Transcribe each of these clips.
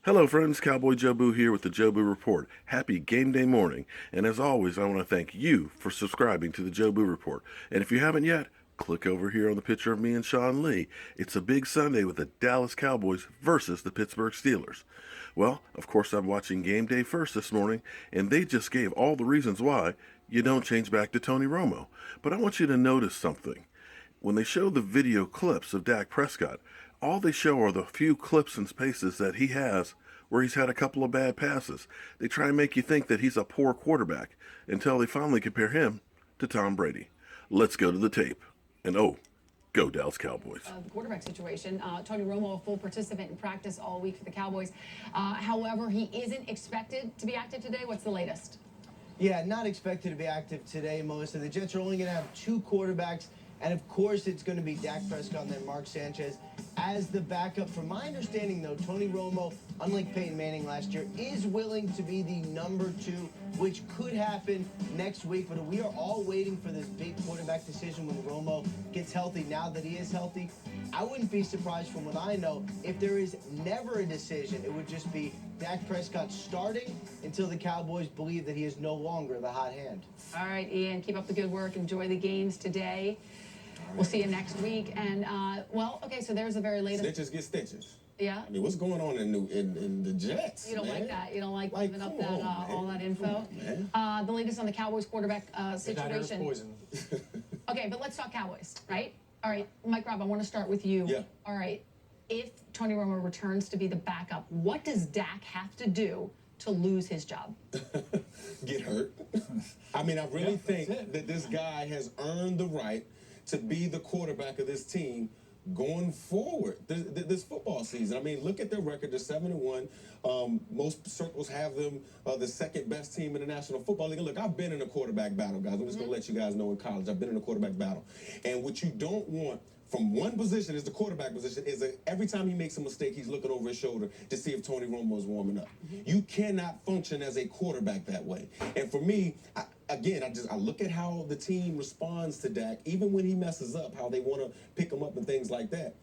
Hello friends, Cowboy Jobu here with the Jobu Report. Happy game day morning. And as always, I want to thank you for subscribing to the Jobu Report. And if you haven't yet, click over here on the picture of me and Sean Lee. It's a big Sunday with the Dallas Cowboys versus the Pittsburgh Steelers. Well, of course I'm watching Game Day first this morning, and they just gave all the reasons why you don't change back to Tony Romo. But I want you to notice something. When they show the video clips of Dak Prescott, all they show are the few clips and spaces that he has where he's had a couple of bad passes. They try and make you think that he's a poor quarterback until they finally compare him to Tom Brady. Let's go to the tape. And go Dallas Cowboys. The quarterback situation. Tony Romo, a full participant in practice all week for the Cowboys. However, he isn't expected to be active today. What's the latest? Yeah, not expected to be active today, Melissa. The Jets are only going to have two quarterbacks. And, of course, it's going to be Dak Prescott and then Mark Sanchez as the backup. From my understanding, though, Tony Romo, unlike Peyton Manning last year, is willing to be the number two, which could happen next week. But we are all waiting for this big quarterback decision when Romo gets healthy. Now that he is healthy, I wouldn't be surprised from what I know. If there is never a decision, it would just be Dak Prescott starting until the Cowboys believe that he is no longer the hot hand. All right, Ian, keep up the good work. Enjoy the games today. We'll see you next week. And, well, okay, so there's the very latest. Stitches get stitches. Yeah? I mean, what's going on in the Jets? You don't like that? You don't like giving up that, all that info? On, The latest on the Cowboys quarterback situation. Poison. Okay, but let's talk Cowboys, right? All right, Mike Robb, I want to start with you. Yeah. All right, if Tony Romo returns to be the backup, what does Dak have to do to lose his job? Get hurt. I mean, I really think that this guy has earned the right to be the quarterback of this team going forward this football season. I mean, look at their record. They're 7-1. Most circles have them the second best team in the National Football League. And look, I've been in a quarterback battle, guys. I'm just going to let you guys know in college. I've been in a quarterback battle. And what you don't want from one position is the quarterback position is every time he makes a mistake, he's looking over his shoulder to see if Tony Romo is warming up. You cannot function as a quarterback that way. And for me, I look at how the team responds to Dak, even when he messes up, how they want to pick him up and things like that.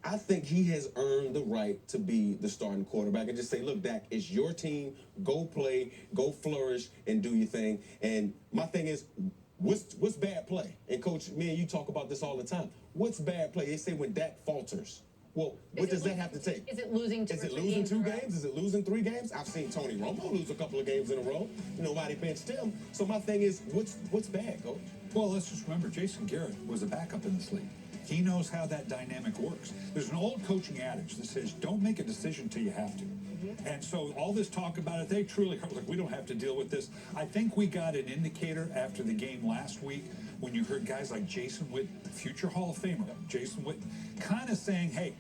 I think he has earned the right to be the starting quarterback and just say, look, Dak, it's your team. Go play, go flourish, and do your thing. And my thing is, what's bad play? And, Coach, me and you talk about this all the time. What's bad play? They say when Dak falters. Well, what does that have to take? Is it losing two Is it losing two games? Is it losing 3 games? I've seen Tony Romo lose a couple of games in a row. Nobody benched him. So my thing is, what's bad, Coach? Well, let's just remember, Jason Garrett was a backup in this league. He knows how that dynamic works. There's an old coaching adage that says, don't make a decision till you have to. And so all this talk about it, they truly are like, we don't have to deal with this. I think we got an indicator after the game last week when you heard guys like Jason Witt, future Hall of Famer, Jason Witt, kind of saying, hey,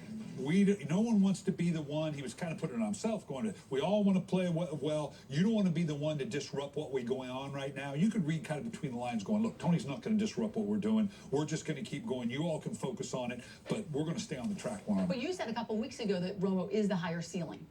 no one wants to be the one. He was kind of putting it on himself, going to, we all want to play well. You don't want to be the one to disrupt what we're going on right now. You could read kind of between the lines going, look, Tony's not going to disrupt what we're doing. We're just going to keep going. You all can focus on it, but we're going to stay on the track line. But you said a couple weeks ago that Romo is the higher ceiling.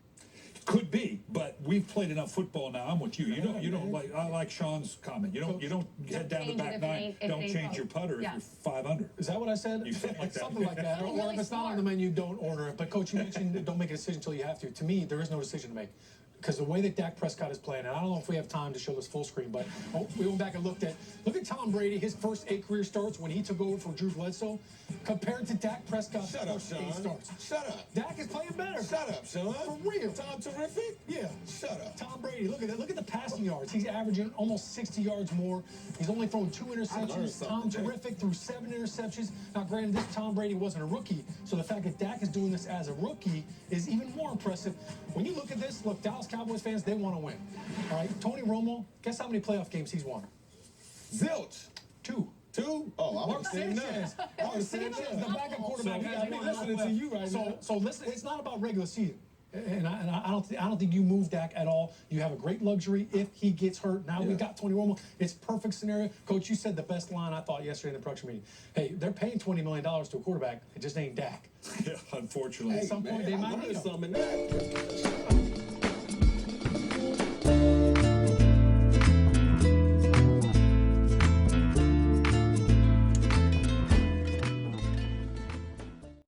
Could be, but we've played enough football now. I'm with you. You don't like. I like Sean's comment. You don't head down the back nine. Don't change your putter if you're 5 under. Is that what I said? You said like that. Something like that. Really Or if it's not on the menu, don't order it. But Coach, you mentioned don't make a decision until you have to. To me, there is no decision to make. Because the way that Dak Prescott is playing, and I don't know if we have time to show this full screen, but we went back and look at Tom Brady, his first 8 career starts when he took over for Drew Bledsoe, compared to Dak Prescott's first 8 starts. Shut up. Dak is playing better. Shut up, Sean. For real. Tom Terrific? Yeah. Shut up. Tom Brady, look at that. Look at the passing yards. He's averaging almost 60 yards more. He's only thrown 2 interceptions. Tom Terrific threw 7 interceptions. Now, granted, this Tom Brady wasn't a rookie, so the fact that Dak is doing this as a rookie is even more impressive. When you look at this, look, Dallas Cowboys fans, they want to win. All right, Tony Romo, guess how many playoff games he's won? Zilch. 2. 2? Oh, I Mark was saying Sanchez. that. Mark Sanchez, the backup quarterback. I'm listening to you right now. So listen, it's not about regular season. And I don't think you move Dak at all. You have a great luxury if he gets hurt. Now we got Tony Romo. It's perfect scenario. Coach, you said the best line I thought yesterday in the production meeting. Hey, they're paying $20 million to a quarterback. It just ain't Dak. Yeah, unfortunately. At some point, they might need him. Something in that.